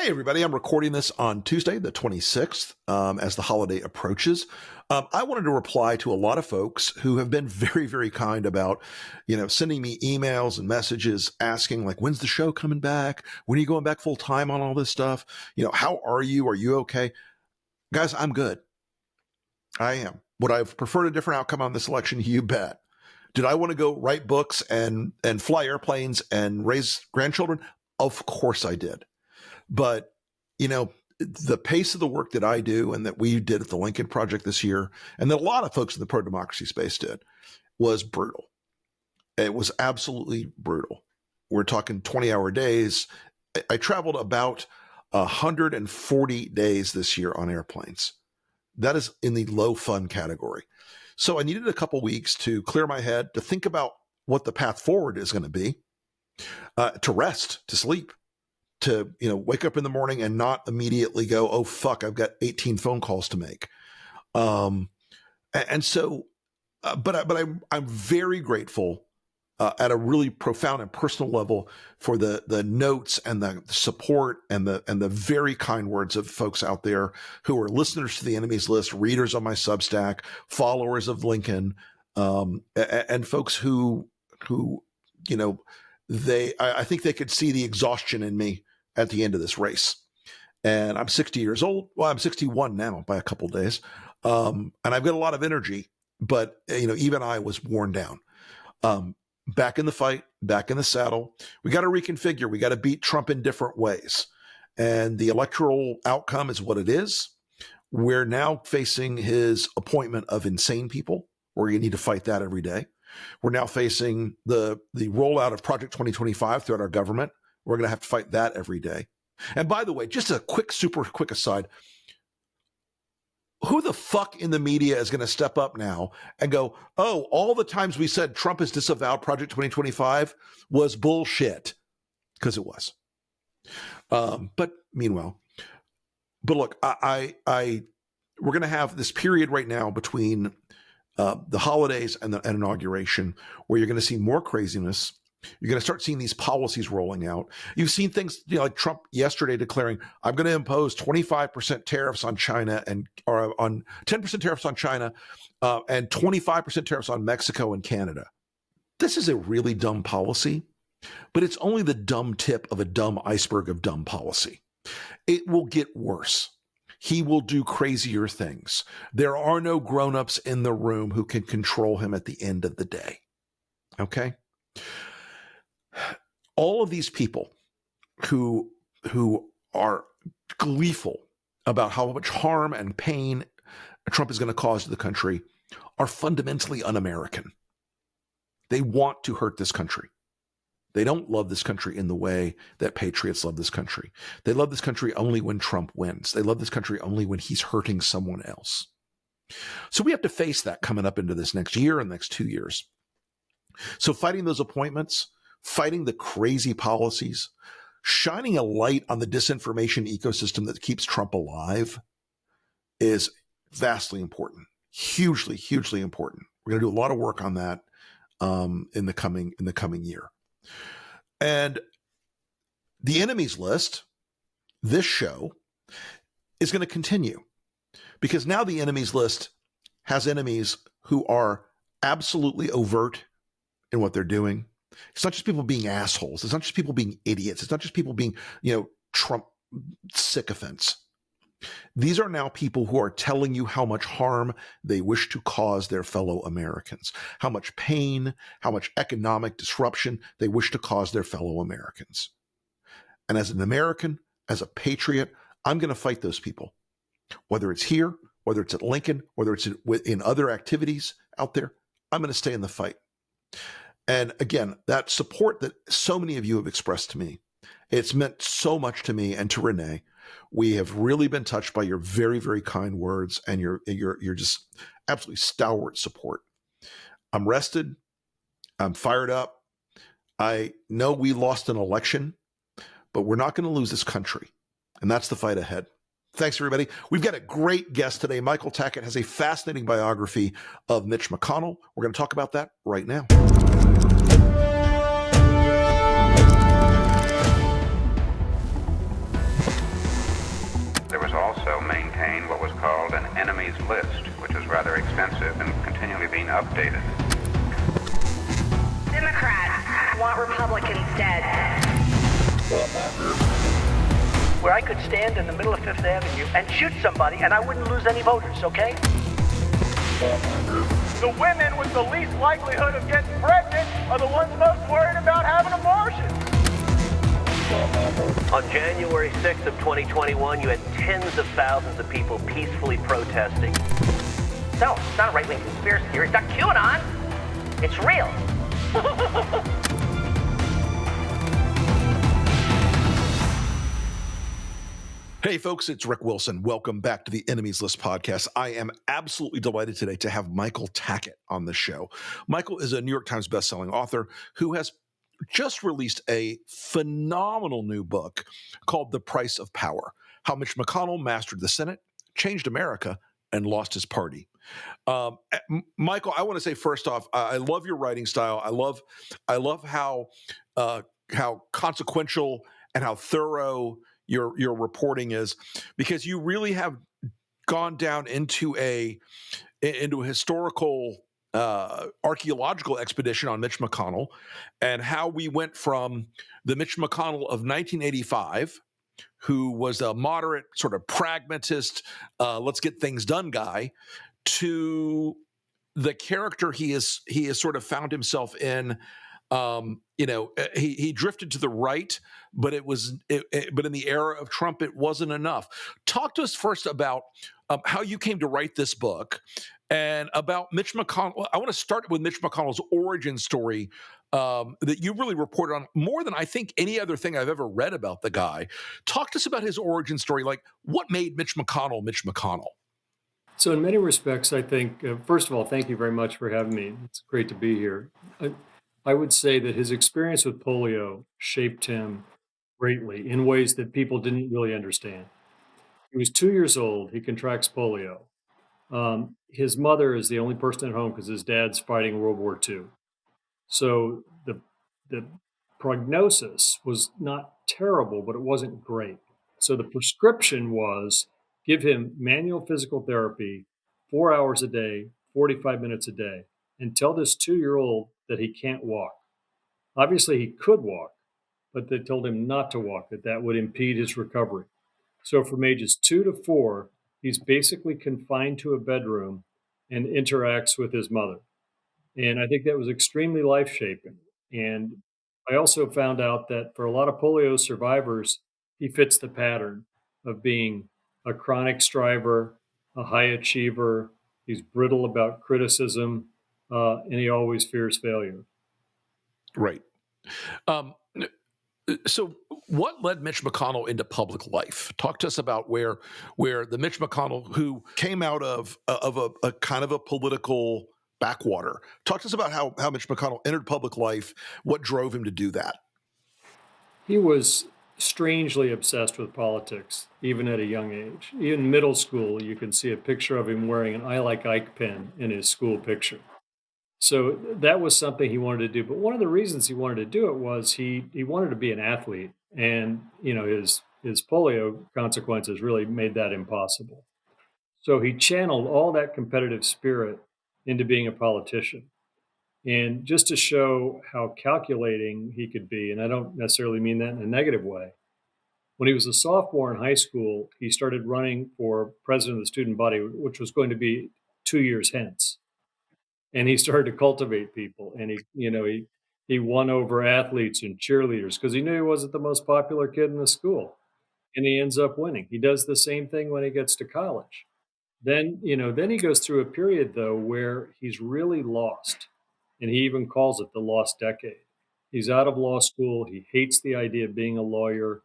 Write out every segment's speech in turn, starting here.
Hey, everybody. I'm recording this on Tuesday, the 26th, as the holiday approaches. I wanted to reply to a lot of folks who have been very, very kind about, sending me emails and messages asking, like, when's the show coming back? When are you going back full time on all this stuff? How are you? Are you okay? Guys, I'm good. I am. Would I have preferred a different outcome on this election? You bet. Did I want to go write books and fly airplanes and raise grandchildren? Of course I did. But, the pace of the work that I do and that we did at the Lincoln Project this year, and that a lot of folks in the pro-democracy space did, was brutal. It was absolutely brutal. We're talking 20-hour days. I traveled about 140 days this year on airplanes. That is in the low fun category. So I needed a couple weeks to clear my head, to think about what the path forward is going to be, to rest, to sleep, to wake up in the morning and not immediately go, oh fuck, I've got 18 phone calls to make. I'm very grateful at a really profound and personal level for the notes and the support and the very kind words of folks out there who are listeners to the enemies list, readers on my Substack, followers of Lincoln, and folks who I think they could see the exhaustion in me at the end of this race. And I'm 60 years old. Well, I'm 61 now by a couple of days. And I've got a lot of energy, but even I was worn down. Back in the fight, back in the saddle. We got to reconfigure. We got to beat Trump in different ways. And the electoral outcome is what it is. We're now facing his appointment of insane people, where you need to fight that every day. We're now facing the rollout of Project 2025 throughout our government. We're going to have to fight that every day. And by the way, just a super quick aside, who the fuck in the media is going to step up now and go, oh, all the times we said Trump has disavowed Project 2025 was bullshit? Because it was. But look, we're going to have this period right now between the holidays and inauguration where you're going to see more craziness. You're going to start seeing these policies rolling out. You've seen things like Trump yesterday declaring, I'm going to impose 25% tariffs on China or on 10% tariffs on China and 25% tariffs on Mexico and Canada. This is a really dumb policy, but it's only the dumb tip of a dumb iceberg of dumb policy. It will get worse. He will do crazier things. There are no grown-ups in the room who can control him at the end of the day. Okay? All of these people who are gleeful about how much harm and pain Trump is going to cause to the country are fundamentally un-American. They want to hurt this country. They don't love this country in the way that patriots love this country. They love this country only when Trump wins. They love this country only when he's hurting someone else. So we have to face that coming up into this next year and next 2 years. So fighting those appointments, fighting the crazy policies, shining a light on the disinformation ecosystem that keeps Trump alive is vastly important, hugely, hugely important. We're going to do a lot of work on that in the coming year. And the enemies list, this show, is going to continue because now the enemies list has enemies who are absolutely overt in what they're doing. It's not just people being assholes. It's not just people being idiots. It's not just people being, Trump sycophants. These are now people who are telling you how much harm they wish to cause their fellow Americans, how much pain, how much economic disruption they wish to cause their fellow Americans. And as an American, as a patriot, I'm going to fight those people, whether it's here, whether it's at Lincoln, whether it's in other activities out there. I'm going to stay in the fight. And again, that support that so many of you have expressed to me, it's meant so much to me and to Renee. We have really been touched by your very, very kind words and your just absolutely stalwart support. I'm rested. I'm fired up. I know we lost an election, but we're not going to lose this country. And that's the fight ahead. Thanks, everybody. We've got a great guest today. Michael Tackett has a fascinating biography of Mitch McConnell. We're going to talk about that right now. also maintain what was called an enemies list, which is rather extensive and continually being updated. Democrats want Republicans dead. Where I could stand in the middle of Fifth Avenue and shoot somebody and I wouldn't lose any voters, okay? The women with the least likelihood of getting pregnant are the ones most worried about having abortions. On January 6th of 2021, you had tens of thousands of people peacefully protesting. So, it's not a right-wing conspiracy theory. It's not QAnon. It's real. Hey folks, it's Rick Wilson. Welcome back to the Enemies List podcast. I am absolutely delighted today to have Michael Tackett on the show. Michael is a New York Times bestselling author who has just released a phenomenal new book called The Price of Power: How Mitch McConnell Mastered the Senate, Changed America, and Lost His Party. Michael, I want to say first off, I love your writing style. I love how consequential and how thorough your reporting is, because you really have gone down into a historical archaeological expedition on Mitch McConnell and how we went from the Mitch McConnell of 1985, who was a moderate sort of pragmatist, let's get things done guy, to the character he has sort of found himself in. He drifted to the right, but but in the era of Trump, it wasn't enough. Talk to us first about how you came to write this book and about Mitch McConnell. I want to start with Mitch McConnell's origin story that you really reported on more than I think any other thing I've ever read about the guy. Talk to us about his origin story, like what made Mitch McConnell Mitch McConnell. So in many respects, I think, first of all, thank you very much for having me. It's great to be here. I would say that his experience with polio shaped him greatly in ways that people didn't really understand. He was 2 years old. He contracts polio. His mother is the only person at home because his dad's fighting World War II. So the prognosis was not terrible, but it wasn't great. So the prescription was give him manual physical therapy 4 hours a day, 45 minutes a day, and tell this 2-year-old that he can't walk. Obviously, he could walk, but they told him not to walk, that would impede his recovery. So from ages 2 to 4, he's basically confined to a bedroom and interacts with his mother. And I think that was extremely life-shaping. And I also found out that for a lot of polio survivors, he fits the pattern of being a chronic striver, a high achiever. He's brittle about criticism, and he always fears failure. Right. So what led Mitch McConnell into public life? Talk to us about where the Mitch McConnell who came out of a kind of a political backwater. Talk to us about how Mitch McConnell entered public life, what drove him to do that. He was strangely obsessed with politics, even at a young age. In middle school, you can see a picture of him wearing an I Like Ike pin in his school picture. So that was something he wanted to do. But one of the reasons he wanted to do it was he wanted to be an athlete. And, his polio consequences really made that impossible. So he channeled all that competitive spirit into being a politician. And just to show how calculating he could be, and I don't necessarily mean that in a negative way, when he was a sophomore in high school, he started running for president of the student body, which was going to be 2 years hence. And he started to cultivate people, and he won over athletes and cheerleaders because he knew he wasn't the most popular kid in the school, and he ends up winning. He does the same thing when he gets to college. Then he goes through a period though where he's really lost, and he even calls it the lost decade. He's out of law school. He hates the idea of being a lawyer,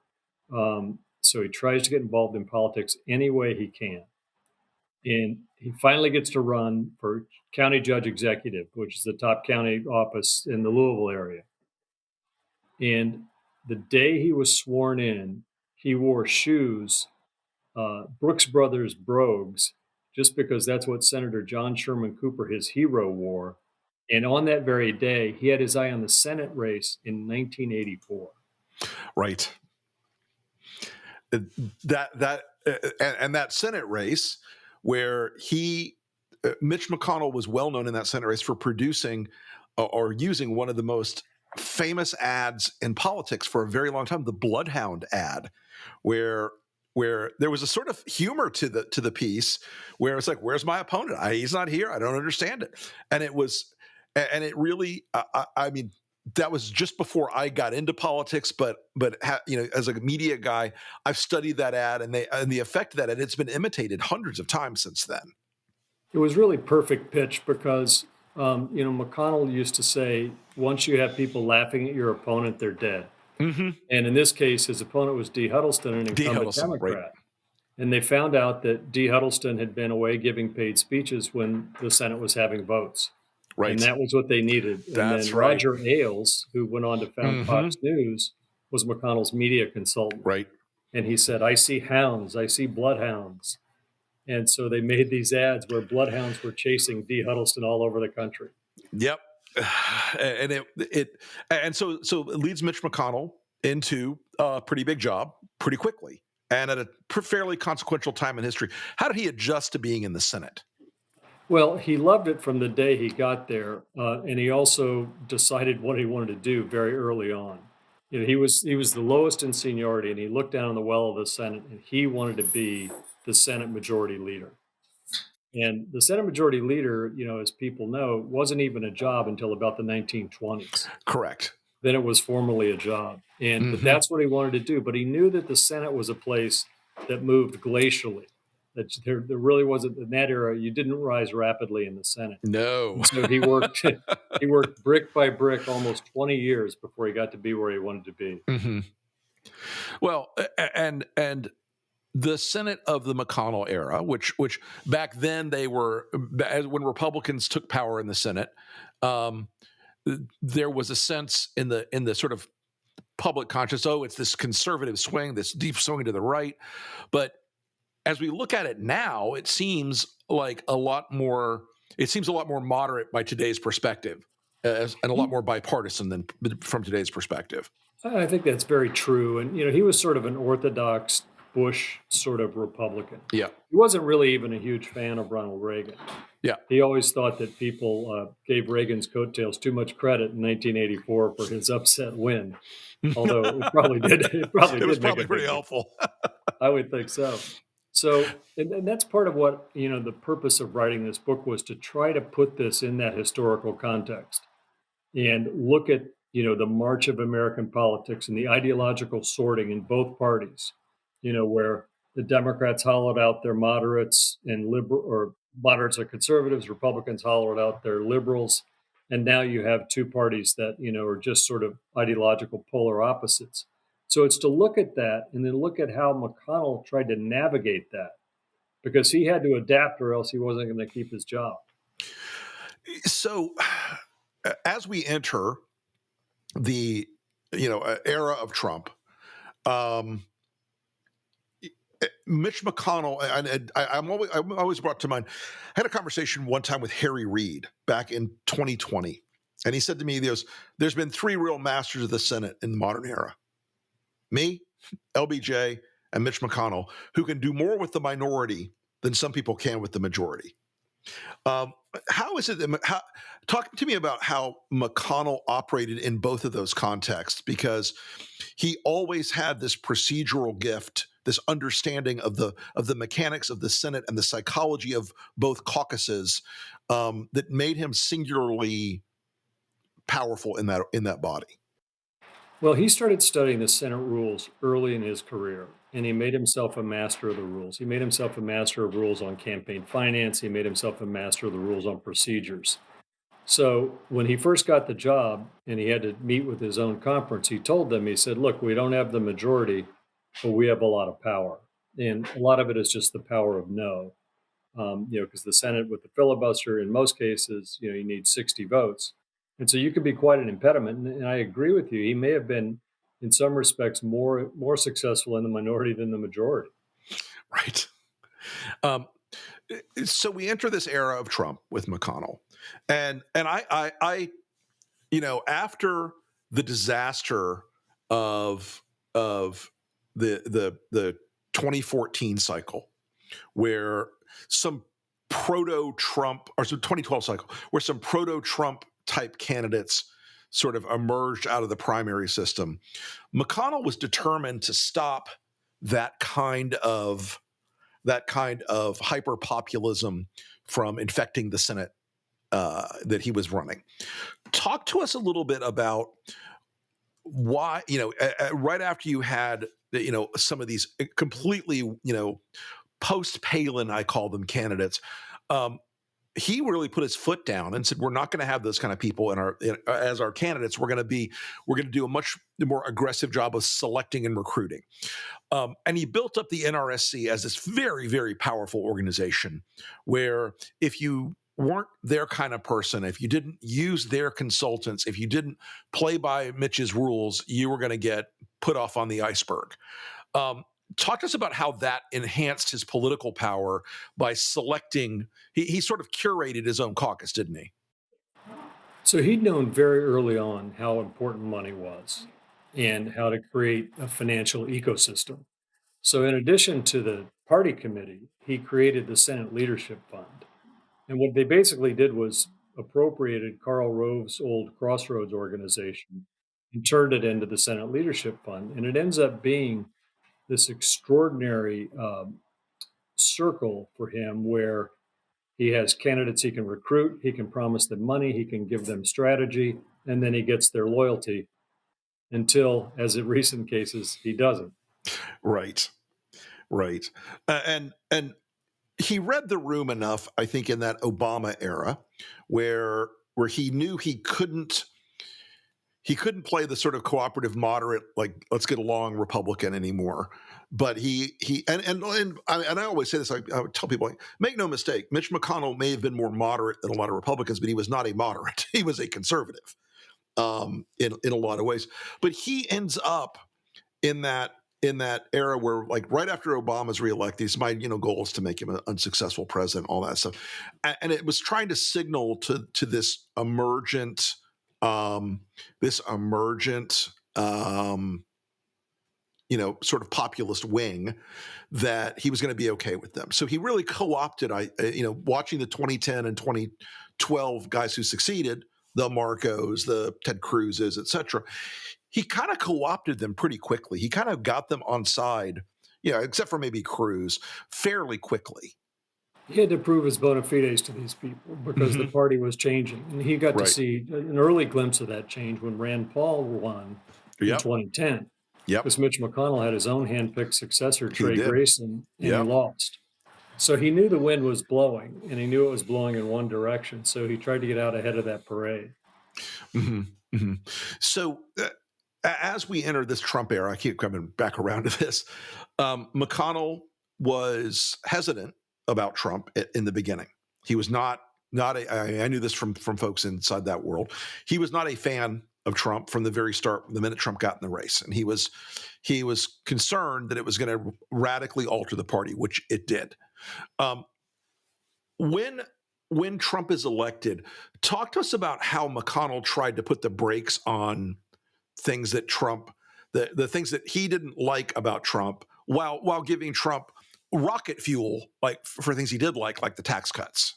so he tries to get involved in politics any way he can. And he finally gets to run for county judge executive, which is the top county office in the Louisville area. And the day he was sworn in, he wore shoes, Brooks Brothers brogues, just because that's what Senator John Sherman Cooper, his hero, wore. And on that very day, he had his eye on the Senate race in 1984. Right. that Senate race where Mitch McConnell was well known in that Senate race for producing or using one of the most famous ads in politics for a very long time, the Bloodhound ad, where there was a sort of humor to the piece where it's like, where's my opponent? He's not here. I don't understand it. And it really, I mean, that was just before I got into politics, but as a media guy, I've studied that ad and the effect of that, and it's been imitated hundreds of times since then. It was really perfect pitch because, McConnell used to say, once you have people laughing at your opponent, they're dead. Mm-hmm. And in this case, his opponent was Dee Huddleston, an incumbent Democrat. Right. And they found out that Dee Huddleston had been away giving paid speeches when the Senate was having votes. Right. And that was what they needed. That's and then right. Roger Ailes, who went on to found Fox News, was McConnell's media consultant. Right. And he said, I see hounds, I see bloodhounds. And so they made these ads where bloodhounds were chasing Dee Huddleston all over the country. Yep. And so it leads Mitch McConnell into a pretty big job pretty quickly and at a fairly consequential time in history. How did he adjust to being in the Senate? Well, he loved it from the day he got there, and he also decided what he wanted to do very early on. He was the lowest in seniority, and he looked down on the well of the Senate, and he wanted to be the Senate Majority Leader. And the Senate Majority Leader, as people know, wasn't even a job until about the 1920s. Correct. Then it was formally a job, but that's what he wanted to do. But he knew that the Senate was a place that moved glacially. That there really wasn't in that era. You didn't rise rapidly in the Senate. No. And so he worked. He worked brick by brick, almost 20 years before he got to be where he wanted to be. Mm-hmm. Well, and the Senate of the McConnell era, which back then they were, when Republicans took power in the Senate, there was a sense in the sort of public conscience, it's this conservative swing, this deep swing to the right, but as we look at it now, it seems a lot more moderate by today's perspective, and a lot more bipartisan than from today's perspective. I think that's very true. And, he was sort of an orthodox Bush sort of Republican. Yeah. He wasn't really even a huge fan of Ronald Reagan. Yeah. He always thought that people gave Reagan's coattails too much credit in 1984 for his upset win. Although it probably did. It was probably pretty helpful. I would think so. So, and that's part of what, the purpose of writing this book was to try to put this in that historical context and look at, the march of American politics and the ideological sorting in both parties, where the Democrats hollowed out their moderates and moderates or conservatives, Republicans hollowed out their liberals. And now you have two parties that, are just sort of ideological polar opposites. So it's to look at that and then look at how McConnell tried to navigate that, because he had to adapt or else he wasn't going to keep his job. So as we enter the era of Trump, Mitch McConnell, and I'm always brought to mind, I had a conversation one time with Harry Reid back in 2020, and he said to me, there's been three real masters of the Senate in the modern era. Me, LBJ, and Mitch McConnell, who can do more with the minority than some people can with the majority. How is it? Talk to me about how McConnell operated in both of those contexts, because he always had this procedural gift, this understanding of the mechanics of the Senate and the psychology of both caucuses that made him singularly powerful in that body. Well, he started studying the Senate rules early in his career, and he made himself a master of the rules. He made himself a master of rules on campaign finance. He made himself a master of the rules on procedures. So when he first got the job and he had to meet with his own conference, he told them, he said, look, we don't have the majority, but we have a lot of power. And a lot of it is just the power of no, because the Senate with the filibuster, in most cases, you need 60 votes. And so you could be quite an impediment. And I agree with you. He may have been, in some respects, more successful in the minority than the majority. Right. So we enter this era of Trump with McConnell, and I after the disaster of the 2014 cycle, where some proto-Trump, or some 2012 cycle, where some proto-Trump type candidates sort of emerged out of the primary system. McConnell was determined to stop that kind of hyper populism from infecting the Senate that he was running. Talk to us a little bit about why, right after you had, some of these completely, post Palin, I call them, candidates. He really put his foot down and said, we're not going to have those kind of people as our candidates. We're going to do a much more aggressive job of selecting and recruiting. And he built up the NRSC as this very, very powerful organization where if you weren't their kind of person, if you didn't use their consultants, if you didn't play by Mitch's rules, you were going to get put off on the iceberg. Talk to us about how that enhanced his political power by selecting. He sort of curated his own caucus, didn't he? So he'd known very early on how important money was and how to create a financial ecosystem. So in addition to the party committee, he created the Senate Leadership Fund. And what they basically did was appropriated Karl Rove's old Crossroads organization and turned it into the Senate Leadership Fund. And it ends up being this extraordinary circle for him where he has candidates he can recruit, he can promise them money, he can give them strategy, and then he gets their loyalty until, as in recent cases, he doesn't. Right. And he read the room enough, I think, in that Obama era where he knew he couldn't play the sort of cooperative, moderate, like let's get along Republican anymore. But and I always say this. I would tell people, make no mistake, Mitch McConnell may have been more moderate than a lot of Republicans, but he was not a moderate. He was a conservative in a lot of ways. But he ends up in that era where, like, right after Obama's reelected, my goal is to make him an unsuccessful president, all that stuff, and it was trying to signal to this emergent. Sort of populist wing that he was going to be okay with them. So he really co-opted, watching the 2010 and 2012 guys who succeeded, the Marcos, the Ted Cruzes, et cetera. He kind of co-opted them pretty quickly. He kind of got them on side, except for maybe Cruz, fairly quickly. He had to prove his bona fides to these people because the party was changing. And he got to see an early glimpse of that change when Rand Paul won in 2010. Because Mitch McConnell had his own handpicked successor, Trey Grayson, and he lost. So he knew the wind was blowing, and he knew it was blowing in one direction. So he tried to get out ahead of that parade. So as we enter this Trump era, I keep coming back around to this, McConnell was hesitant about Trump in the beginning. He was not I knew this from folks inside that world. He was not a fan of Trump from the very start, the minute Trump got in the race. And he was concerned that it was going to radically alter the party, which it did. When Trump is elected, talk to us about how McConnell tried to put the brakes on things that Trump, the things that he didn't like about Trump, while giving Trump rocket fuel, like for things he did like the tax cuts.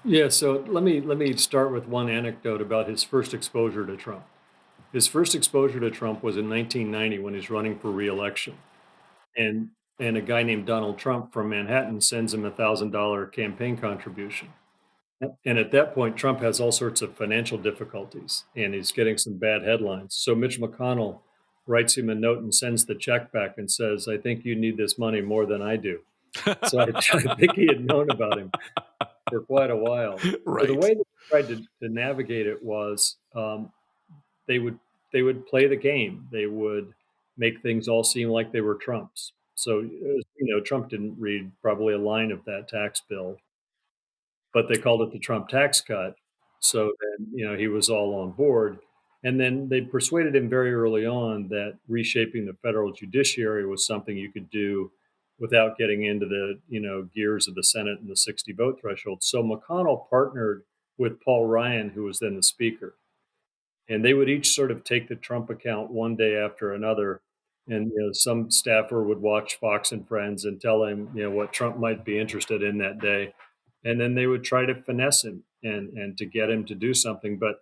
Yeah, so let me start with one anecdote about his first exposure to Trump. His first exposure to Trump was in 1990 when he's running for re-election. And a guy named Donald Trump from Manhattan sends him a $1,000 campaign contribution. And at that point, Trump has all sorts of financial difficulties, and he's getting some bad headlines. So Mitch McConnell writes him a note and sends the check back and says, I think you need this money more than I do. So I think he had known about him for quite a while. Right. So the way they tried to navigate it was they would play the game. They would make things all seem like they were Trump's. So, Trump didn't read probably a line of that tax bill, but they called it the Trump tax cut. So then, he was all on board. And then they persuaded him very early on that reshaping the federal judiciary was something you could do without getting into the, gears of the Senate and the 60 vote threshold. So McConnell partnered with Paul Ryan, who was then the speaker. And they would each sort of take the Trump account one day after another And some staffer would watch Fox and Friends and tell him what Trump might be interested in that day, and then they would try to finesse him and to get him to do something. But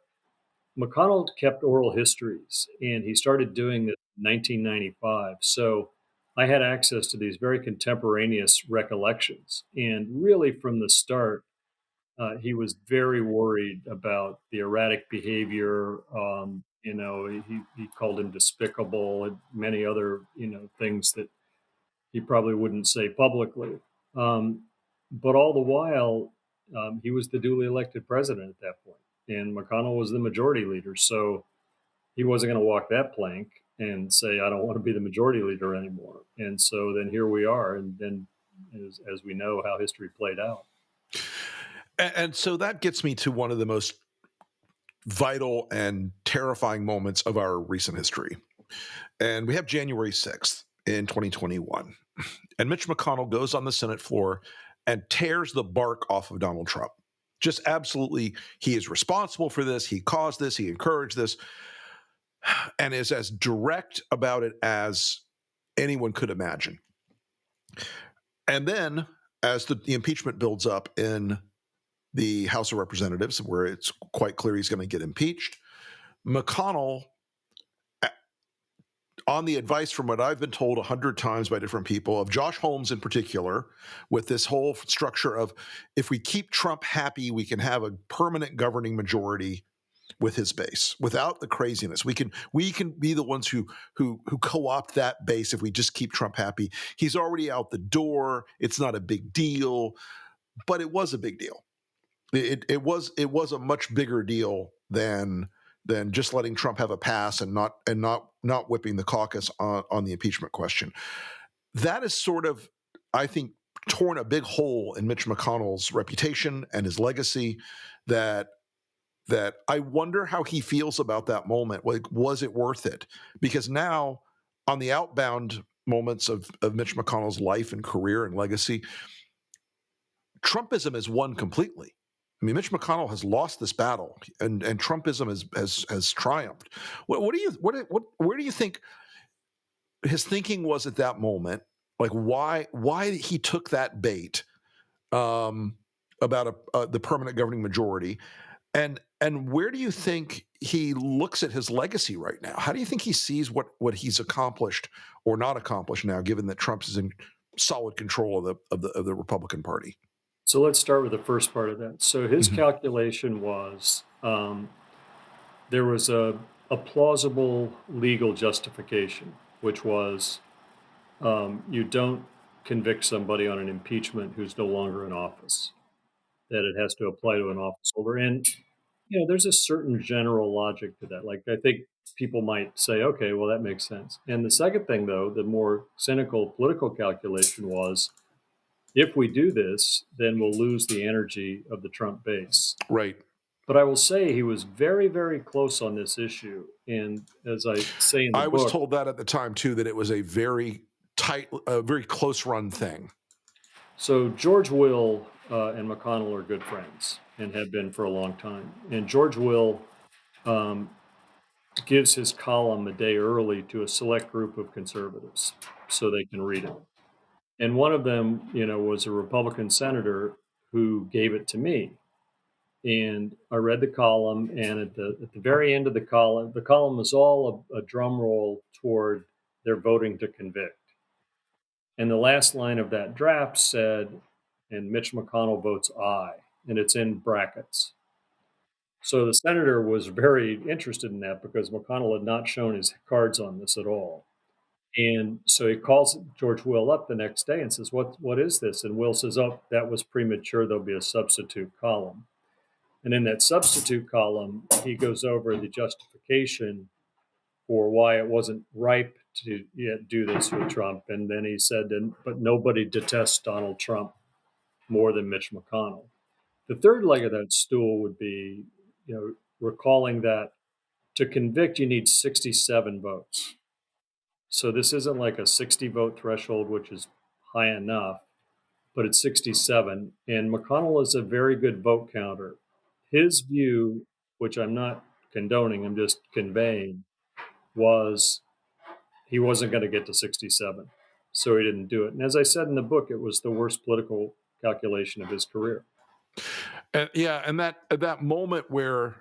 McConnell kept oral histories, and he started doing this in 1995. So I had access to these very contemporaneous recollections, and really from the start, he was very worried about the erratic behavior. He called him despicable and many other things that he probably wouldn't say publicly. Um, but all the while, he was the duly elected president at that point, and McConnell was the majority leader. So he wasn't going to walk that plank and say, "I don't want to be the majority leader anymore." And so then here we are, and then as we know how history played out. And so that gets me to one of the most vital and terrifying moments of our recent history. And we have January 6th in 2021. And Mitch McConnell goes on the Senate floor and tears the bark off of Donald Trump. Just absolutely, he is responsible for this. He caused this. He encouraged this, and is as direct about it as anyone could imagine. And then, as the impeachment builds up in the House of Representatives, where it's quite clear he's going to get impeached, McConnell, on the advice from what I've been told 100 times by different people, of Josh Holmes in particular, with this whole structure of, if we keep Trump happy, we can have a permanent governing majority with his base without the craziness. We can be the ones who co-opt that base if we just keep Trump happy. He's already out the door. It's not a big deal, but it was a big deal. It was a much bigger deal than just letting Trump have a pass and not whipping the caucus on the impeachment question. That is sort of, I think, torn a big hole in Mitch McConnell's reputation and his legacy that I wonder how he feels about that moment. Like, was it worth it? Because now, on the outbound moments of Mitch McConnell's life and career and legacy, Trumpism has won completely. I mean, Mitch McConnell has lost this battle, and Trumpism has triumphed. Where do you think his thinking was at that moment? Like, why he took that bait about the permanent governing majority, and where do you think he looks at his legacy right now? How do you think he sees what he's accomplished or not accomplished now, given that Trump is in solid control of the Republican Party? So let's start with the first part of that. So his calculation was there was a plausible legal justification, which was you don't convict somebody on an impeachment who's no longer in office, that it has to apply to an office holder. And there's a certain general logic to that. Like, I think people might say, okay, well, that makes sense. And the second thing, though, the more cynical political calculation was, if we do this, then we'll lose the energy of the Trump base. Right. But I will say he was very, very close on this issue. And as I say in the book, I was told that at the time, too, that it was a very tight, very close run thing. So George Will and McConnell are good friends and have been for a long time. And George Will gives his column a day early to a select group of conservatives so they can read it. And one of them, was a Republican senator who gave it to me. And I read the column, and at the very end of the column was all a drum roll toward their voting to convict. And the last line of that draft said, and Mitch McConnell votes aye, and it's in brackets. So the senator was very interested in that because McConnell had not shown his cards on this at all. And so he calls George Will up the next day and says, what is this? And Will says, oh, that was premature. There'll be a substitute column. And in that substitute column, he goes over the justification for why it wasn't ripe to yet do this with Trump. And then he said, but nobody detests Donald Trump more than Mitch McConnell. The third leg of that stool would be, recalling that to convict, you need 67 votes. So this isn't like a 60 vote threshold, which is high enough, but it's 67. And McConnell is a very good vote counter. His view, which I'm not condoning, I'm just conveying, was he wasn't going to get to 67. So he didn't do it. And as I said in the book, it was the worst political calculation of his career. And that moment where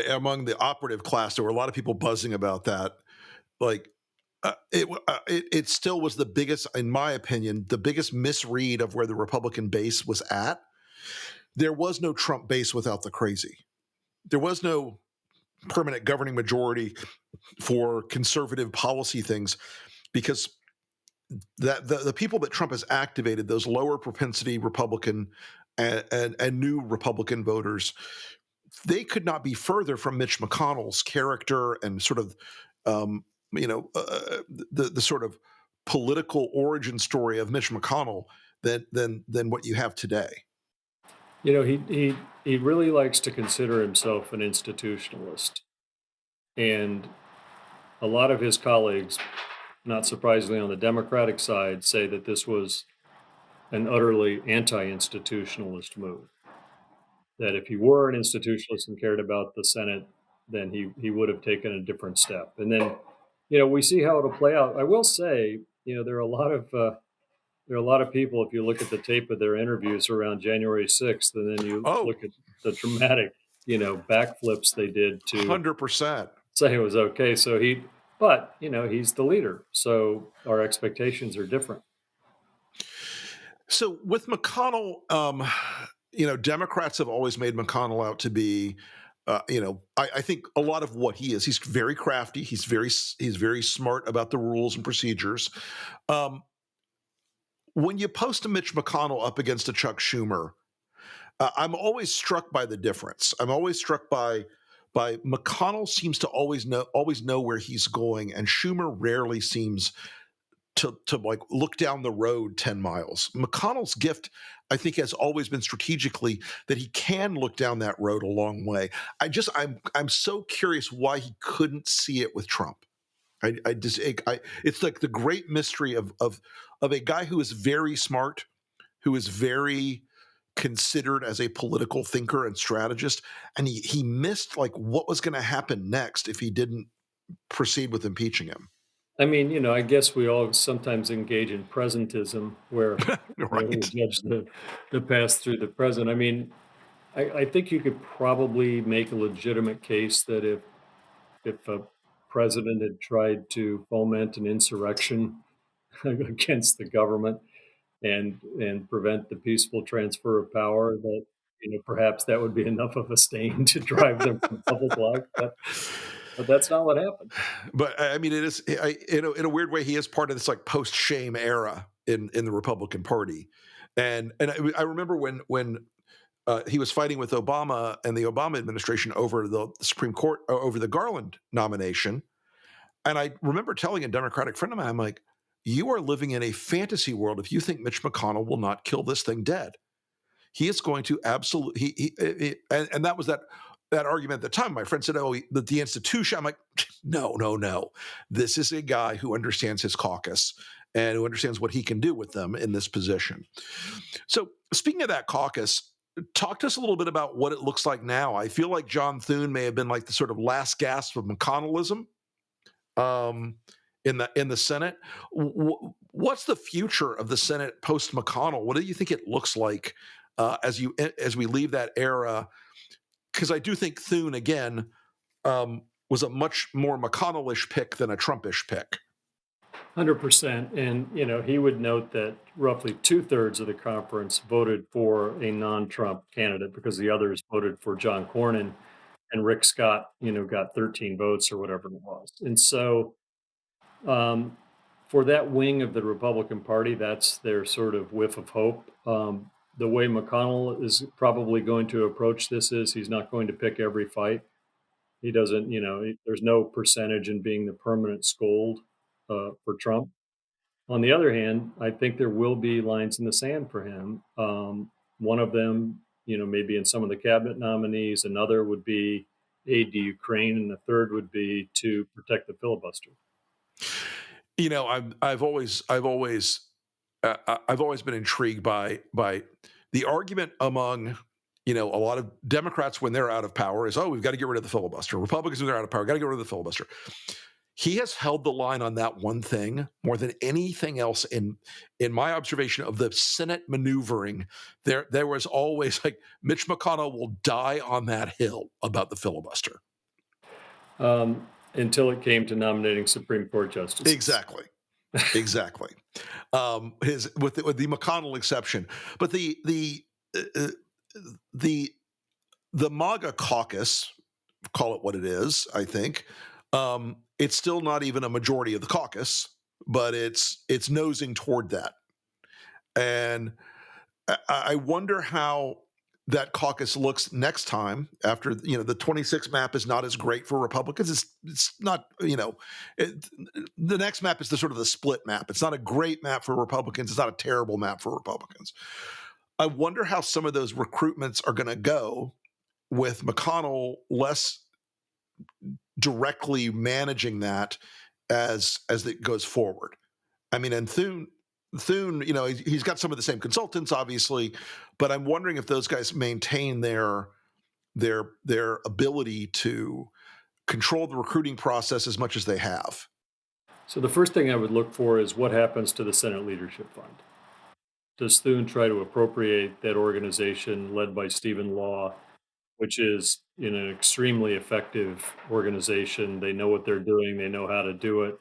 among the operative class, there were a lot of people buzzing about that. Like it still was the biggest, in my opinion, the biggest misread of where the Republican base was at. There was no Trump base without the crazy. There was no permanent governing majority for conservative policy things, because that the people that Trump has activated, those lower propensity Republican and new Republican voters, they could not be further from Mitch McConnell's character and sort of the sort of political origin story of Mitch McConnell than what you have today. You know, he really likes to consider himself an institutionalist. And a lot of his colleagues, not surprisingly on the Democratic side, say that this was an utterly anti-institutionalist move. That if he were an institutionalist and cared about the Senate, then he would have taken a different step. And then, you know, we see how it'll play out. I will say, you know, there are a lot of people, if you look at the tape of their interviews around January 6th, and then you look at the dramatic, you know, backflips they did to 100% say it was okay. So but you know, he's the leader. So our expectations are different. So with McConnell, you know, Democrats have always made McConnell out to be, I think a lot of what he is. He's very crafty. He's very smart about the rules and procedures. When you post a Mitch McConnell up against a Chuck Schumer, I'm always struck by the difference. I'm always struck by McConnell seems to always know where he's going, and Schumer rarely seems to like look down the road 10 miles. McConnell's gift, I think, has always been strategically that he can look down that road a long way. I'm so curious why he couldn't see it with Trump. It's like the great mystery of a guy who is very smart, who is very considered as a political thinker and strategist, and he missed like what was going to happen next if he didn't proceed with impeaching him. I mean, you know, I guess we all sometimes engage in presentism where Right. we judge the past through the present. I mean, I think you could probably make a legitimate case that if a president had tried to foment an insurrection against the government and prevent the peaceful transfer of power, that, you know, perhaps that would be enough of a stain to drive them from public life. But that's not what happened. But I mean, it is in a weird way. He is part of this like post-shame era in the Republican Party, and I remember when he was fighting with Obama and the Obama administration over the Supreme Court over the Garland nomination, and I remember telling a Democratic friend of mine, I'm like, "You are living in a fantasy world if you think Mitch McConnell will not kill this thing dead. He is going to absolutely." And that was that argument at the time. My friend said, "Oh, the institution." I'm like, no. This is a guy who understands his caucus and who understands what he can do with them in this position. So speaking of that caucus, talk to us a little bit about what it looks like now. I feel like John Thune may have been like the sort of last gasp of McConnellism in the Senate. What's the future of the Senate post McConnell? What do you think it looks like as we leave that era? Because I do think Thune, again, was a much more McConnellish pick than a Trumpish pick. 100%. And, you know, he would note that roughly 2/3 of the conference voted for a non-Trump candidate because the others voted for John Cornyn, and Rick Scott, you know, got 13 votes or whatever it was. And so for that wing of the Republican Party, that's their sort of whiff of hope. The way McConnell is probably going to approach this is he's not going to pick every fight. He doesn't, you know, there's no percentage in being the permanent scold for Trump. On the other hand, I think there will be lines in the sand for him. One of them, you know, maybe in some of the cabinet nominees. Another would be aid to Ukraine, and the third would be to protect the filibuster. You know, I've always been intrigued by the argument among, you know, a lot of Democrats when they're out of power is, oh, we've got to get rid of the filibuster. Republicans when they're out of power, got to get rid of the filibuster. he has held the line on that one thing more than anything else in my observation of the Senate maneuvering. There was always like Mitch McConnell will die on that hill about the filibuster. Until it came to nominating Supreme Court justices. Exactly. His with the McConnell exception, but the MAGA caucus, call it what it is, I think. It's still not even a majority of the caucus, but it's nosing toward that. And I wonder how that caucus looks next time after, the 26 map is not as great for Republicans. It's not, the next map is the sort of the split map. It's not a great map for Republicans. It's not a terrible map for Republicans. I wonder how some of those recruitments are going to go with McConnell less directly managing that as it goes forward. I mean, and Thune, he's got some of the same consultants, obviously, but I'm wondering if those guys maintain their ability to control the recruiting process as much as they have. So the first thing I would look for is what happens to the Senate Leadership Fund. Does Thune try to appropriate that organization led by Stephen Law, which is an extremely effective organization? They know what they're doing. They know how to do it.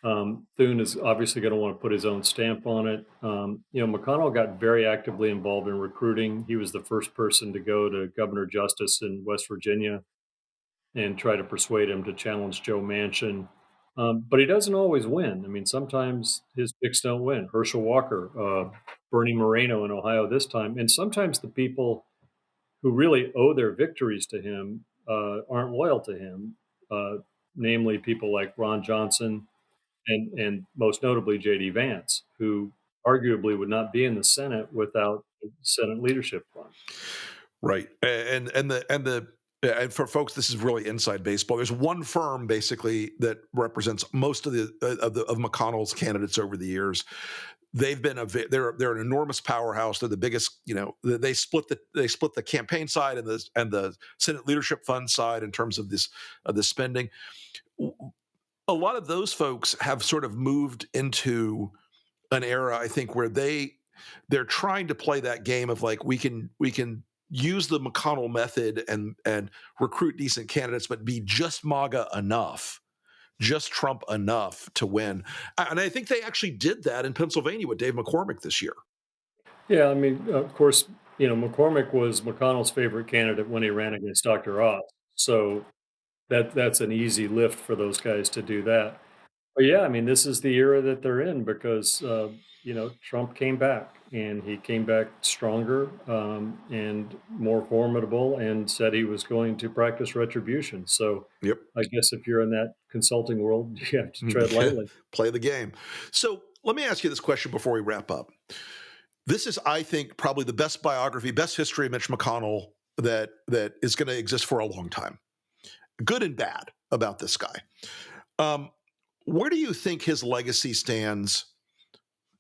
Thune is obviously going to want to put his own stamp on it. McConnell got very actively involved in recruiting. He was the first person to go to Governor Justice in West Virginia and try to persuade him to challenge Joe Manchin. But he doesn't always win. I mean, sometimes his picks don't win. Herschel Walker, Bernie Moreno in Ohio this time. And sometimes the people who really owe their victories to him aren't loyal to him, namely people like Ron Johnson and most notably J.D. Vance, who arguably would not be in the Senate without the Senate Leadership Fund. Right. And for folks, this is really inside baseball. There's one firm basically that represents most of McConnell's candidates over the years. They've been they're an enormous powerhouse. They're the biggest. They split the campaign side and the Senate Leadership Fund side in terms of this spending. A lot of those folks have sort of moved into an era, I think, where they're trying to play that game of like we can use the McConnell method and recruit decent candidates, but be just MAGA enough, just Trump enough to win. And I think they actually did that in Pennsylvania with Dave McCormick this year. Yeah, I mean, of course, McCormick was McConnell's favorite candidate when he ran against Dr. Oz. So that's an easy lift for those guys to do that. But yeah, I mean, this is the era that they're in because, Trump came back and he came back stronger and more formidable and said he was going to practice retribution. So yep. I guess if you're in that consulting world, you have to tread lightly. Play the game. So let me ask you this question before we wrap up. This is, I think, probably the best biography, best history of Mitch McConnell that is going to exist for a long time. Good and bad about this guy. Where do you think his legacy stands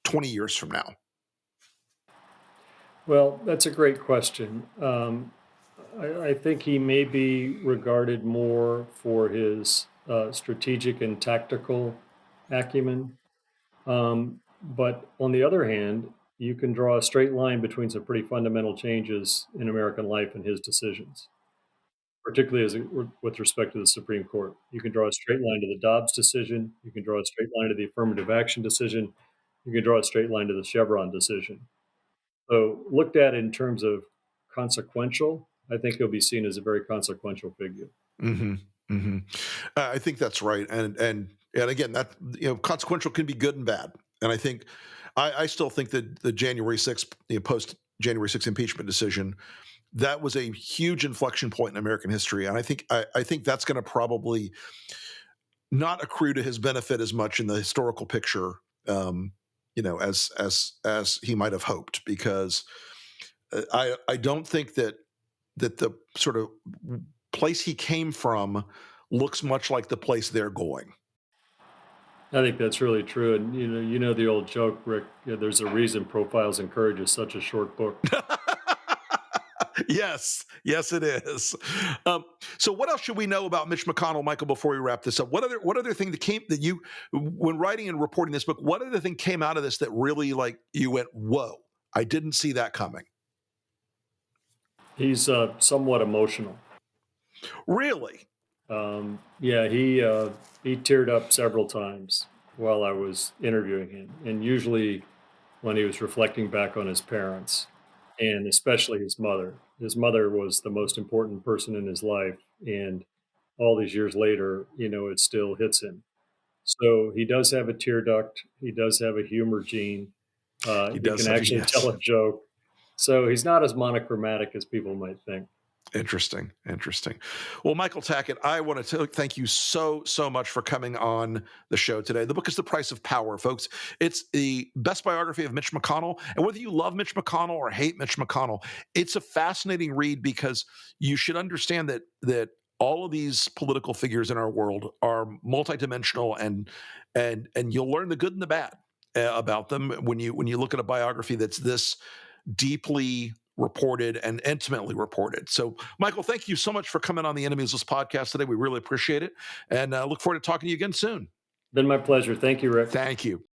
20 years from now? Well, that's a great question. I think he may be regarded more for his strategic and tactical acumen. But on the other hand, you can draw a straight line between some pretty fundamental changes in American life and his decisions, particularly with respect to the Supreme Court. You can draw a straight line to the Dobbs decision. You can draw a straight line to the affirmative action decision. You can draw a straight line to the Chevron decision. So looked at in terms of consequential, I think he'll be seen as a very consequential figure. Mm-hmm. Mm-hmm. I think that's right. And again, that consequential can be good and bad. And I think I still think that the January 6th, post January 6th impeachment decision, that was a huge inflection point in American history. And I think that's going to probably not accrue to his benefit as much in the historical picture, as he might have hoped, because I don't think that the sort of place he came from looks much like the place they're going. I think that's really true. And you know the old joke, Rick, there's a reason Profiles in Courage is such a short book. Yes, it is. So, what else should we know about Mitch McConnell, Michael? Before we wrap this up, what other thing that you, when writing and reporting this book, what other thing came out of this that really like you went, "Whoa, I didn't see that coming"? He's somewhat emotional. Really? Yeah, he teared up several times while I was interviewing him, and usually when he was reflecting back on his parents, and especially his mother. His mother was the most important person in his life, and all these years later, it still hits him. So he does have a tear duct. He does have a humor gene. He He does. can actually Yes. tell a joke. So he's not as monochromatic as people might think. Interesting. Well, Michael Tackett, I want to thank you so much for coming on the show today. The book is The Price of Power, folks. It's the best biography of Mitch McConnell. And whether you love Mitch McConnell or hate Mitch McConnell, it's a fascinating read because you should understand that all of these political figures in our world are multidimensional, and you'll learn the good and the bad about them when you look at a biography that's this deeply reported and intimately reported. So, Michael, thank you so much for coming on the Enemies List podcast today. We really appreciate it, and look forward to talking to you again soon. Been my pleasure. Thank you, Rick. Thank you.